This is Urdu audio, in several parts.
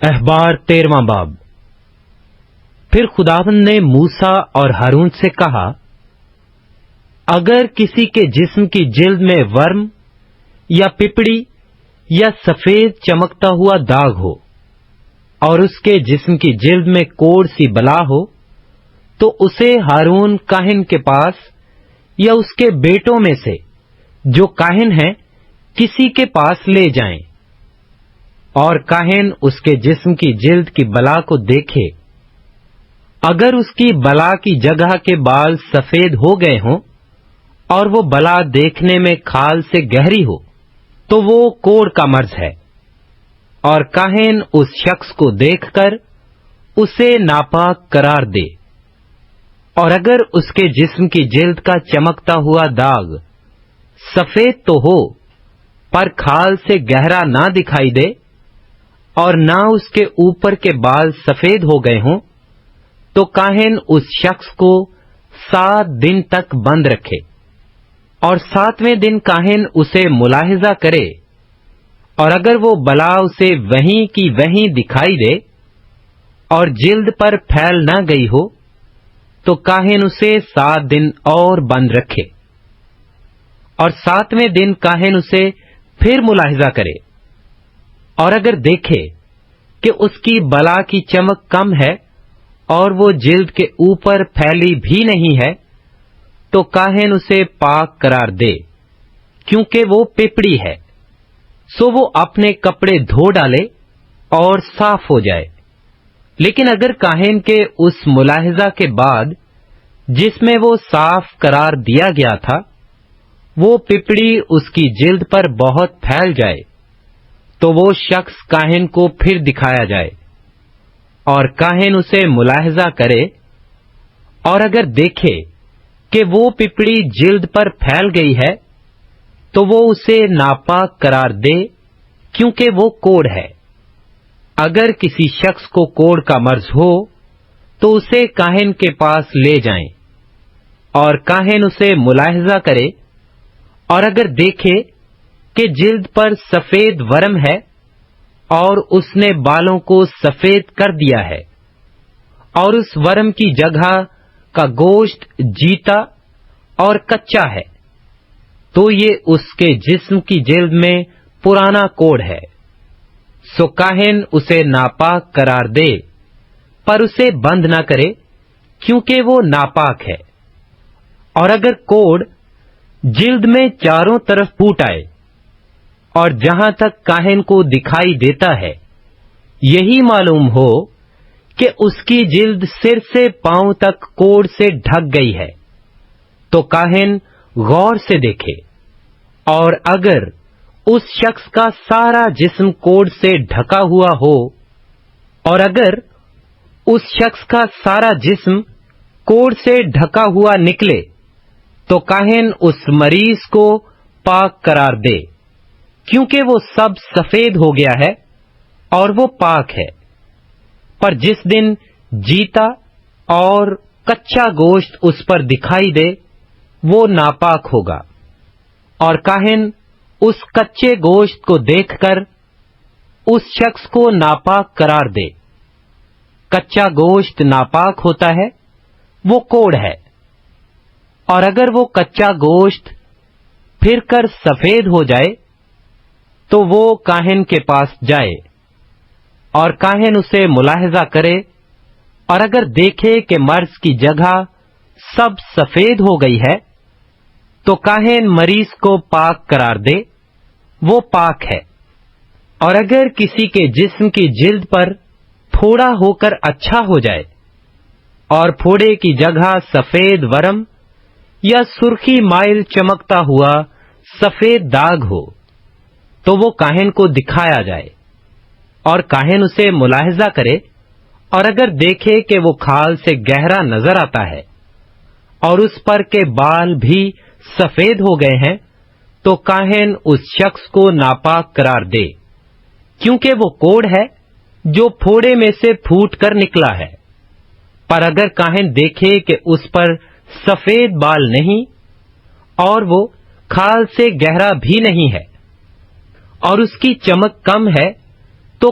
احبار 13واں باب۔ پھر خداوند نے موسیٰ اور ہارون سے کہا، اگر کسی کے جسم کی جلد میں ورم یا پپڑی یا سفید چمکتا ہوا داغ ہو اور اس کے جسم کی جلد میں کوڑ سی بلا ہو تو اسے ہارون کاہن کے پاس یا اس کے بیٹوں میں سے جو کاہن ہیں کسی کے پاس لے جائیں، اور کاہن اس کے جسم کی جلد کی بلا کو دیکھے۔ اگر اس کی بلا کی جگہ کے بال سفید ہو گئے ہوں اور وہ بلا دیکھنے میں کھال سے گہری ہو تو وہ کوڑ کا مرض ہے، اور کاہن اس شخص کو دیکھ کر اسے ناپاک قرار دے۔ اور اگر اس کے جسم کی جلد کا چمکتا ہوا داغ سفید تو ہو پر کھال سے گہرا نہ دکھائی دے اور نہ اس کے اوپر کے بال سفید ہو گئے ہوں تو کاہن اس شخص کو 7 دن تک بند رکھے، اور 7ویں دن کاہن اسے ملاحظہ کرے، اور اگر وہ بلا اسے وہیں کی وہیں دکھائی دے اور جلد پر پھیل نہ گئی ہو تو کاہن اسے 7 دن اور بند رکھے، اور 7ویں دن کاہن اسے پھر ملاحظہ کرے، اور اگر دیکھے کہ اس کی بلا کی چمک کم ہے اور وہ جلد کے اوپر پھیلی بھی نہیں ہے تو کاہن اسے پاک قرار دے، کیونکہ وہ پپڑی ہے، سو وہ اپنے کپڑے دھو ڈالے اور صاف ہو جائے۔ لیکن اگر کاہن کے اس ملاحظہ کے بعد جس میں وہ صاف قرار دیا گیا تھا وہ پپڑی اس کی جلد پر بہت پھیل جائے تو وہ شخص کاہن کو پھر دکھایا جائے، اور کاہن اسے ملاحظہ کرے، اور اگر دیکھے کہ وہ پپڑی جلد پر پھیل گئی ہے تو وہ اسے ناپاک قرار دے، کیونکہ وہ کوڑ ہے۔ اگر کسی شخص کو کوڑ کا مرض ہو تو اسے کاہن کے پاس لے جائیں، اور کاہن اسے ملاحظہ کرے، اور اگر دیکھے کہ جلد پر سفید ورم ہے اور اس نے بالوں کو سفید کر دیا ہے اور اس ورم کی جگہ کا گوشت جیتا اور کچا ہے تو یہ اس کے جسم کی جلد میں پرانا کوڑ ہے، سو کاہن اسے ناپاک قرار دے، پر اسے بند نہ کرے کیونکہ وہ ناپاک ہے۔ اور اگر کوڑ جلد میں چاروں طرف پھوٹ آئے اور جہاں تک کاہن کو دکھائی دیتا ہے یہی معلوم ہو کہ اس کی جلد سر سے پاؤں تک کوڑ سے ڈھک گئی ہے تو کاہن غور سے دیکھے، اور اگر اس شخص کا سارا جسم کوڑ سے ڈھکا ہوا ہو اور اگر اس شخص کا سارا جسم کوڑ سے ڈھکا ہوا نکلے تو کاہن اس مریض کو پاک قرار دے، کیونکہ وہ سب سفید ہو گیا ہے اور وہ پاک ہے۔ پر جس دن جیتا اور کچا گوشت اس پر دکھائی دے وہ ناپاک ہوگا، اور کاہن اس کچے گوشت کو دیکھ کر اس شخص کو ناپاک قرار دے۔ کچا گوشت ناپاک ہوتا ہے، وہ کوڑ ہے، اور اگر وہ کچا گوشت پھر کر سفید ہو جائے تو وہ کاہن کے پاس جائے، اور کاہن اسے ملاحظہ کرے، اور اگر دیکھے کہ مرض کی جگہ سب سفید ہو گئی ہے تو کاہن مریض کو پاک قرار دے، وہ پاک ہے۔ اور اگر کسی کے جسم کی جلد پر پھوڑا ہو کر اچھا ہو جائے اور پھوڑے کی جگہ سفید ورم یا سرخی مائل چمکتا ہوا سفید داغ ہو تو وہ کاہن کو دکھایا جائے، اور کاہن اسے ملاحظہ کرے، اور اگر دیکھے کہ وہ کھال سے گہرا نظر آتا ہے اور اس پر کے بال بھی سفید ہو گئے ہیں تو کاہن اس شخص کو ناپاک قرار دے، کیونکہ وہ کوڑ ہے جو پھوڑے میں سے پھوٹ کر نکلا ہے۔ پر اگر کاہن دیکھے کہ اس پر سفید بال نہیں اور وہ کھال سے گہرا بھی نہیں ہے اور اس کی چمک کم ہے تو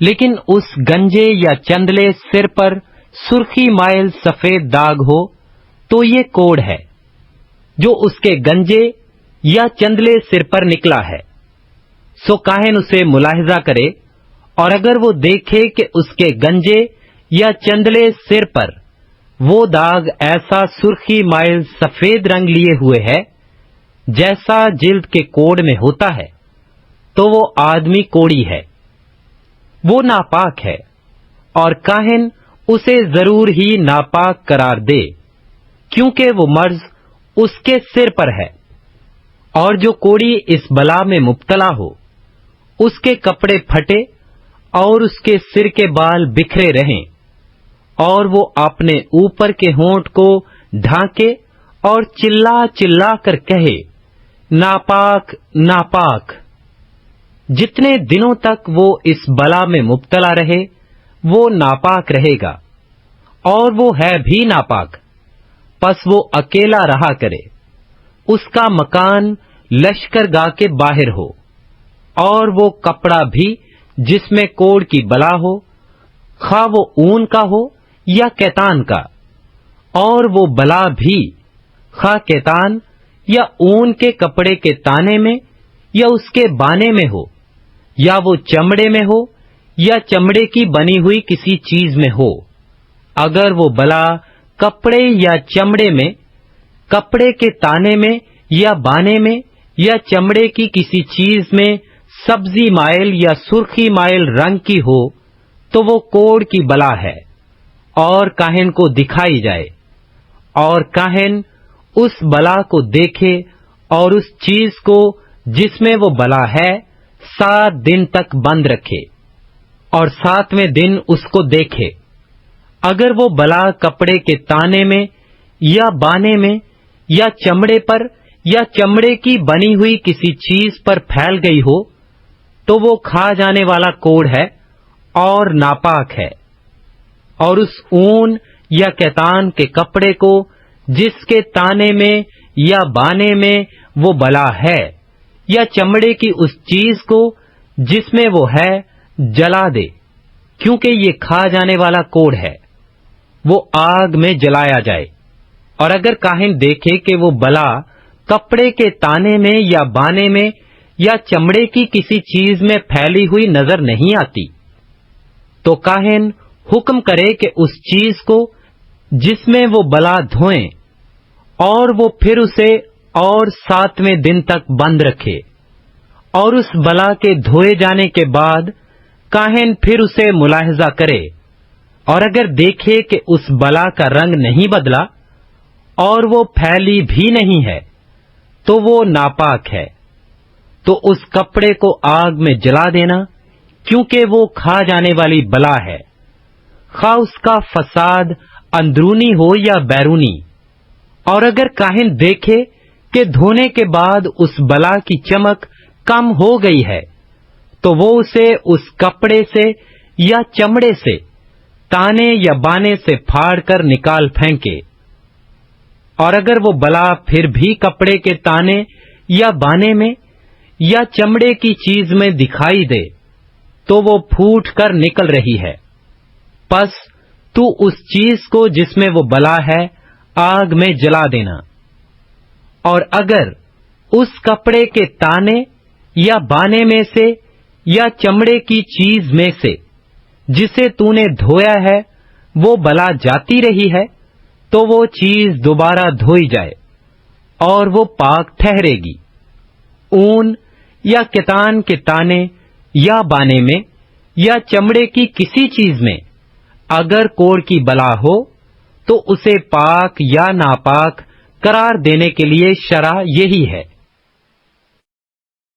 لیکن اس گنجے یا چندلے سر پر سرخی مائل سفید داغ ہو تو یہ کوڑ ہے جو اس کے گنجے یا چندلے سر پر نکلا ہے. سو کاہن اسے ملاحظہ کرے، اور اگر وہ دیکھے کہ اس کے گنجے یا چندلے سر پر وہ داغ ایسا سرخی مائل سفید رنگ لیے ہوئے ہے جیسا جلد کے کوڑ میں ہوتا ہے، تو وہ آدمی کوڑی ہے، وہ ناپاک ہے، اور کاہن اسے ضرور ہی ناپاک قرار دے، کیونکہ وہ مرض اس کے سر پر ہے. اور جو کوڑی اس بلا میں مبتلا ہو، اس کے کپڑے پھٹے اور اس کے سر کے بال بکھرے رہیں، اور وہ اپنے اوپر کے ہونٹ کو ڈھانکے اور چلا چلا کر کہے، ناپاک ناپاک. جتنے دنوں تک وہ اس بلا میں مبتلا رہے وہ ناپاک رہے گا، اور وہ ہے بھی ناپاک. پس وہ اکیلا رہا کرے، اس کا مکان لشکر گاہ کے باہر ہو، اور وہ کپڑا بھی جس میں کوڑ کی بلا ہو، خواہ وہ اون کا ہو یا کیتان کا، اور وہ بلا بھی خواہ کیتان یا اون کے کپڑے کے تانے میں یا اس کے بانے میں ہو، یا وہ چمڑے میں ہو یا چمڑے کی بنی ہوئی کسی چیز میں ہو. اگر وہ بلا کپڑے یا چمڑے میں، کپڑے کے تانے میں یا بانے میں یا چمڑے کی کسی چیز میں سبزی مائل یا سرخی مائل رنگ کی ہو تو وہ کوڑ کی بلا ہے اور کاہن کو دکھائی جائے، اور کاہن اس بلا کو دیکھے اور اس چیز کو جس میں وہ بلا ہے 7 دن تک بند رکھے، اور 7ویں دن اس کو دیکھے. اگر وہ بلا کپڑے کے تانے میں یا بانے میں یا چمڑے پر یا چمڑے کی بنی ہوئی کسی چیز پر پھیل گئی ہو تو وہ کھا جانے والا کوڑ ہے اور ناپاک ہے. اور اس اون یا کیتان کے کپڑے کو جس کے تانے میں یا بانے میں وہ بلا ہے یا چمڑے کی اس چیز کو جس میں وہ ہے جلا دے، کیونکہ یہ کھا جانے والا کوڑ ہے، وہ آگ میں جلایا جائے. اور اگر کاہن دیکھے کہ وہ بلا کپڑے کے تانے میں یا بانے میں یا چمڑے کی کسی چیز میں پھیلی ہوئی نظر نہیں آتی، تو کاہن حکم کرے کہ اس چیز کو جس میں وہ بلا دھوئیں، اور وہ پھر اسے اور 7ویں دن تک بند رکھے. اور اس بلا کے دھوئے جانے کے بعد کاہن پھر اسے ملاحظہ کرے، اور اگر دیکھے کہ اس بلا کا رنگ نہیں بدلا اور وہ پھیلی بھی نہیں ہے تو وہ ناپاک ہے. تو اس کپڑے کو آگ میں جلا دینا، کیونکہ وہ کھا جانے والی بلا ہے، خواہ اس کا فساد اندرونی ہو یا بیرونی. اور اگر کاہن دیکھے کہ دھونے کے بعد اس بلا کی چمک کم ہو گئی ہے تو وہ اسے اس کپڑے سے یا چمڑے سے، تانے یا بانے سے پھاڑ کر نکال پھینکے. اور اگر وہ بلا پھر بھی کپڑے کے تانے یا بانے میں یا چمڑے کی چیز میں دکھائی دے تو وہ پھوٹ کر نکل رہی ہے، پس تو اس چیز کو جس میں وہ بلا ہے آگ میں جلا دینا. اور اگر اس کپڑے کے تانے یا بانے میں سے یا چمڑے کی چیز میں سے جسے تو نے دھویا ہے وہ بلا جاتی رہی ہے تو وہ چیز دوبارہ دھوئی جائے اور وہ پاک ٹھہرے گی. اون یا کتان کے تانے یا بانے میں یا چمڑے کی کسی چیز میں اگر کوڑ کی بلا ہو تو اسے پاک یا ناپاک قرار دینے کے لیے شرع یہی ہے.